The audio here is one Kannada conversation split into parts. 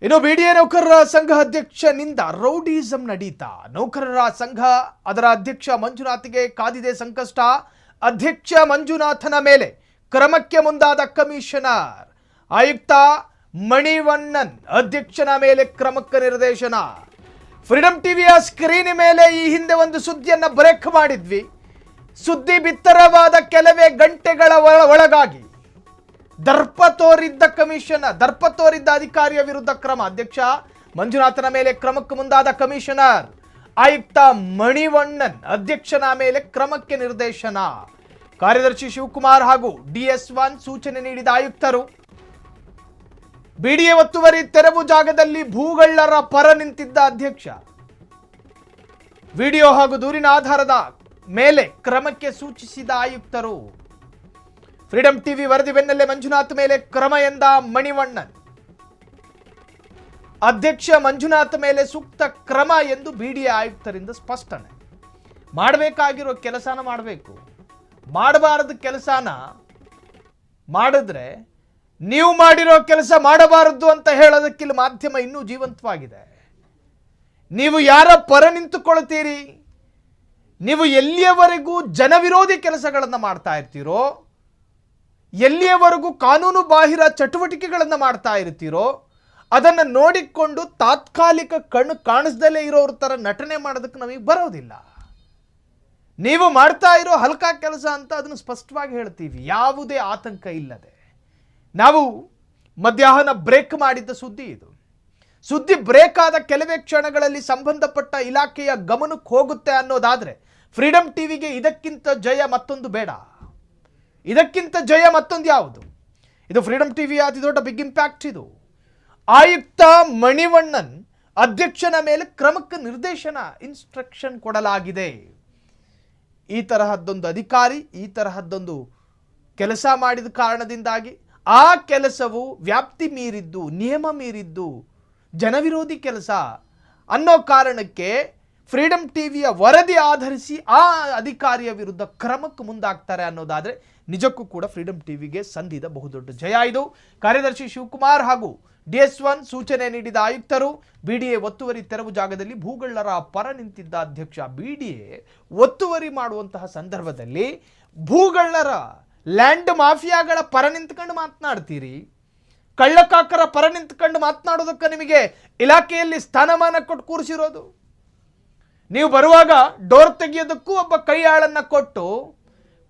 ಇನ್ನು ಬಿಡಿಎ ನೌಕರರ ಸಂಘ ಅಧ್ಯಕ್ಷನಿಂದ ರೌಡಿಸಂ ನಡೀತಾ ನೌಕರರ ಸಂಘ ಅದರ ಅಧ್ಯಕ್ಷ ಮಂಜುನಾಥ್ಗೆ ಕಾದಿದೆ ಸಂಕಷ್ಟ. ಅಧ್ಯಕ್ಷ ಮಂಜುನಾಥನ ಮೇಲೆ ಕ್ರಮಕ್ಕೆ ಮುಂದಾದ ಕಮಿಷನರ್. ಆಯುಕ್ತ ಮಣಿವಣ್ಣನ್ ಅಧ್ಯಕ್ಷನ ಮೇಲೆ ಕ್ರಮಕ್ಕೆ ನಿರ್ದೇಶನ. ಫ್ರೀಡಂ ಟಿವಿಯ ಸ್ಕ್ರೀನ್ ಮೇಲೆ ಈ ಹಿಂದೆ ಒಂದು ಸುದ್ದಿಯನ್ನು ಬ್ರೇಕ್ ಮಾಡಿದ್ವಿ. ಸುದ್ದಿ ಬಿತ್ತರವಾದ ಕೆಲವೇ ಗಂಟೆಗಳ ಒಳಗಾಗಿ ದರ್ಪ ತೋರಿದ್ದ ಅಧಿಕಾರಿಯ ವಿರುದ್ಧ ಕ್ರಮ. ಅಧ್ಯಕ್ಷ ಮಂಜುನಾಥನ ಮೇಲೆ ಕ್ರಮಕ್ಕೆ ಮುಂದಾದ ಕಮಿಷನರ್. ಆಯುಕ್ತ ಮಣಿವಣ್ಣನ್ ಅಧ್ಯಕ್ಷನ ಮೇಲೆ ಕ್ರಮಕ್ಕೆ ನಿರ್ದೇಶನ. ಕಾರ್ಯದರ್ಶಿ ಶಿವಕುಮಾರ್ ಹಾಗೂ DS1 ಸೂಚನೆ ನೀಡಿದ ಆಯುಕ್ತರು. ಬಿಡಿಎ ಒತ್ತುವರಿ ತೆರವು ಜಾಗದಲ್ಲಿ ಭೂಗಳ್ಳರ ಪರ ನಿಂತಿದ್ದ ಅಧ್ಯಕ್ಷ. ವಿಡಿಯೋ ಹಾಗೂ ದೂರಿನ ಆಧಾರದ ಮೇಲೆ ಕ್ರಮಕ್ಕೆ ಸೂಚಿಸಿದ ಆಯುಕ್ತರು. ಫ್ರೀಡಂ ಟಿವಿ ವರದಿ ಬೆನ್ನಲ್ಲೇ ಮಂಜುನಾಥ್ ಮೇಲೆ ಕ್ರಮ ಎಂದ ಮಣಿವಣ್ಣನ್. ಅಧ್ಯಕ್ಷ ಮಂಜುನಾಥ್ ಮೇಲೆ ಸೂಕ್ತ ಕ್ರಮ ಎಂದು ಬಿಡಿಎ ಆಯುಕ್ತರಿಂದ ಸ್ಪಷ್ಟನೆ. ಮಾಡಬೇಕಾಗಿರೋ ಕೆಲಸನ ಮಾಡಬೇಕು, ಮಾಡಬಾರದು ಕೆಲಸನ ಮಾಡಿದ್ರೆ ನೀವು ಮಾಡಿರೋ ಕೆಲಸ ಮಾಡಬಾರದು ಅಂತ ಹೇಳೋದಕ್ಕಿಲ್ಲ. ಮಾಧ್ಯಮ ಇನ್ನೂ ಜೀವಂತವಾಗಿದೆ. ನೀವು ಯಾರ ಪರ ನಿಂತುಕೊಳ್ತೀರಿ, ನೀವು ಎಲ್ಲಿಯವರೆಗೂ ಜನವಿರೋಧಿ ಕೆಲಸಗಳನ್ನು ಮಾಡ್ತಾ ಇರ್ತೀರೋ, ಎಲ್ಲಿಯವರೆಗೂ ಕಾನೂನು ಬಾಹಿರ ಚಟುವಟಿಕೆಗಳನ್ನು ಮಾಡ್ತಾ ಇರ್ತೀರೋ, ಅದನ್ನು ನೋಡಿಕೊಂಡು ತಾತ್ಕಾಲಿಕ ಕಣ್ಣು ಕಾಣಿಸ್ದಲೇ ಇರೋರ ಥರ ನಟನೆ ಮಾಡೋದಕ್ಕೆ ನಮಗೆ ಬರೋದಿಲ್ಲ. ನೀವು ಮಾಡ್ತಾ ಇರೋ ಹಲ್ಕಾ ಕೆಲಸ ಅಂತ ಅದನ್ನು ಸ್ಪಷ್ಟವಾಗಿ ಹೇಳ್ತೀವಿ, ಯಾವುದೇ ಆತಂಕ ಇಲ್ಲದೆ. ನಾವು ಮಧ್ಯಾಹ್ನ ಬ್ರೇಕ್ ಮಾಡಿದ್ದ ಸುದ್ದಿ ಇದು. ಸುದ್ದಿ ಬ್ರೇಕ್ ಆದ ಕೆಲವೇ ಕ್ಷಣಗಳಲ್ಲಿ ಸಂಬಂಧಪಟ್ಟ ಇಲಾಖೆಯ ಗಮನಕ್ಕೆ ಹೋಗುತ್ತೆ ಅನ್ನೋದಾದರೆ ಫ್ರೀಡಂ ಟಿವಿಗೆ ಇದಕ್ಕಿಂತ ಜಯ ಮತ್ತೊಂದು ಬೇಡ. ಇದಕ್ಕಿಂತ ಜಯ ಮತ್ತೊಂದು ಯಾವುದು? ಇದು ಫ್ರೀಡಂ ಟಿವಿಯ ಅತಿ ದೊಡ್ಡ ಬಿಗ್ ಇಂಪ್ಯಾಕ್ಟ್. ಇದು ಆಯುಕ್ತ ಮಣಿವಣ್ಣನ್ ಅಧ್ಯಕ್ಷನ ಮೇಲೆ ಕ್ರಮಕ್ಕೆ ನಿರ್ದೇಶನ, ಇನ್ಸ್ಟ್ರಕ್ಷನ್ ಕೊಡಲಾಗಿದೆ. ಈ ತರಹದ್ದೊಂದು ಅಧಿಕಾರಿ ಈ ತರಹದ್ದೊಂದು ಕೆಲಸ ಮಾಡಿದ ಕಾರಣದಿಂದಾಗಿ ಆ ಕೆಲಸವು ವ್ಯಾಪ್ತಿ ಮೀರಿದ್ದು, ನಿಯಮ ಮೀರಿದ್ದು, ಜನವಿರೋಧಿ ಕೆಲಸ ಅನ್ನೋ ಕಾರಣಕ್ಕೆ ಫ್ರೀಡಂ ಟಿವಿಯ ವರದಿ ಆಧರಿಸಿ ಆ ಅಧಿಕಾರಿಯ ವಿರುದ್ಧ ಕ್ರಮಕ್ಕೆ ಮುಂದಾಗ್ತಾರೆ ಅನ್ನೋದಾದರೆ ನಿಜಕ್ಕೂ ಕೂಡ ಫ್ರೀಡಂ ಟಿವಿಗೆ ಸಂದಿದ ಬಹುದೊಡ್ಡ ಜಯ ಇದು. ಕಾರ್ಯದರ್ಶಿ ಶಿವಕುಮಾರ್ ಹಾಗೂ DS1 ಸೂಚನೆ ನೀಡಿದ ಆಯುಕ್ತರು. ಬಿಡಿಎ ಒತ್ತುವರಿ ತೆರವು ಜಾಗದಲ್ಲಿ ಭೂಗಳ್ಳರ ಪರ ನಿಂತಿದ್ದ ಅಧ್ಯಕ್ಷ. ಬಿಡಿಎ ಒತ್ತುವರಿ ಮಾಡುವಂತಹ ಸಂದರ್ಭದಲ್ಲಿ ಭೂಗಳ್ಳರ, ಲ್ಯಾಂಡ್ ಮಾಫಿಯಾಗಳ ಪರ ನಿಂತ್ಕೊಂಡು ಮಾತನಾಡ್ತೀರಿ, ಕಳ್ಳಕಾಕರ ಪರ ನಿಂತ್ಕೊಂಡು ಮಾತನಾಡೋದಕ್ಕೆ ನಿಮಗೆ ಇಲಾಖೆಯಲ್ಲಿ ಸ್ಥಾನಮಾನ ಕೊಟ್ಟು ಕೂರಿಸಿರೋದು. ನೀವು ಬರುವಾಗ ಡೋರ್ ತೆಗೆಯೋದಕ್ಕೂ ಒಬ್ಬ ಕೈಯಾಳನ್ನು ಕೊಟ್ಟು,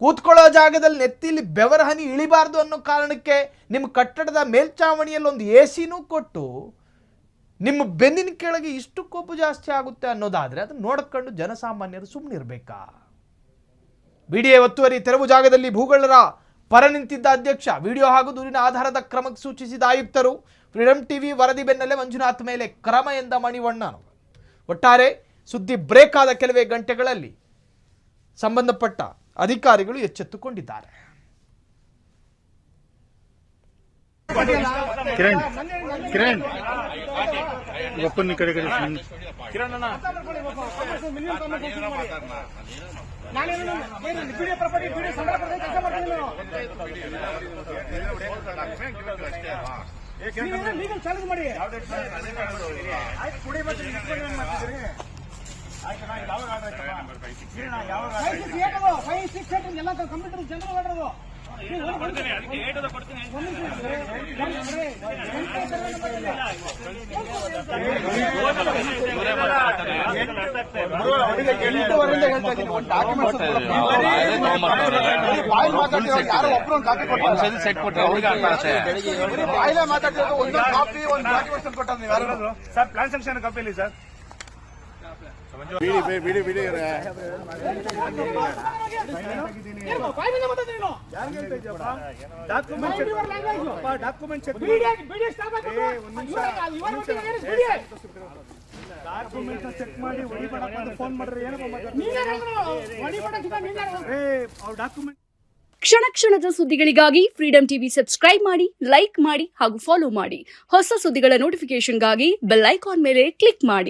ಕೂತ್ಕೊಳ್ಳೋ ಜಾಗದಲ್ಲಿ ನೆತ್ತಿಲಿ ಬೆವರ ಹನಿ ಇಳಿಬಾರ್ದು ಅನ್ನೋ ಕಾರಣಕ್ಕೆ ನಿಮ್ಮ ಕಟ್ಟಡದ ಮೇಲ್ಚಾವಣಿಯಲ್ಲಿ ಒಂದು AC ಕೊಟ್ಟು, ನಿಮ್ಮ ಬೆನ್ನಿನ ಕೆಳಗೆ ಇಷ್ಟು ಕೋಪು ಜಾಸ್ತಿ ಆಗುತ್ತೆ ಅನ್ನೋದಾದರೆ ಅದನ್ನು ನೋಡ್ಕೊಂಡು ಜನಸಾಮಾನ್ಯರು ಸುಮ್ಮನಿರಬೇಕಾ? ಬಿಡಿಎ ಒತ್ತುವರಿ ತೆರವು ಜಾಗದಲ್ಲಿ ಭೂಗಳ್ಳರ ಪರ ನಿಂತಿದ್ದ ಅಧ್ಯಕ್ಷ. ವಿಡಿಯೋ ಹಾಗೂ ದೂರಿನ ಆಧಾರದ ಕ್ರಮಕ್ಕೆ ಸೂಚಿಸಿದ ಆಯುಕ್ತರು. ಫ್ರೀಡಂ ಟಿವಿ ವರದಿ ಬೆನ್ನಲ್ಲೇ ಮಂಜುನಾಥ್ ಮೇಲೆ ಕ್ರಮ ಎಂದ ಮಣಿವಣ್ಣನ್. ಒಟ್ಟಾರೆ ಸುದ್ದಿ ಬ್ರೇಕ್ ಆದ ಕೆಲವೇ ಗಂಟೆಗಳಲ್ಲಿ ಸಂಬಂಧಪಟ್ಟ ಅಧಿಕಾರಿಗಳು ಎಚ್ಚೆತ್ತುಕೊಂಡಿದ್ದಾರೆ. ಕಿರಣ್ ಒಪ್ಪನ್ ಕಡೆ ಕಡೆ ಸರ್ ಪ್ಲಾನ್ ಸೆಕ್ಷನ್ ಕಾಪಿಯಲ್ಲಿ ಸರ್ ಬಿಡಿ ಡಾಕ್ಯುಮೆಂಟ್ ಚೆಕ್ ಮಾಡಿ ಫೋನ್ ಮಾಡ್ರಿ. ಕ್ಷಣ ಕ್ಷಣದ ಸುದ್ದಿಗಳಿಗಾಗಿ ಫ್ರೀಡಂ ಟಿವಿ ಸಬ್ಸ್ಕ್ರೈಬ್ ಮಾಡಿ, ಲೈಕ್ ಮಾಡಿ ಹಾಗೂ ಫಾಲೋ ಮಾಡಿ. ಹೊಸ ಸುದ್ದಿಗಳ ನೋಟಿಫಿಕೇಶನ್ಗಾಗಿ ಬೆಲ್ ಐಕಾನ್ ಮೇಲೆ ಕ್ಲಿಕ್ ಮಾಡಿ.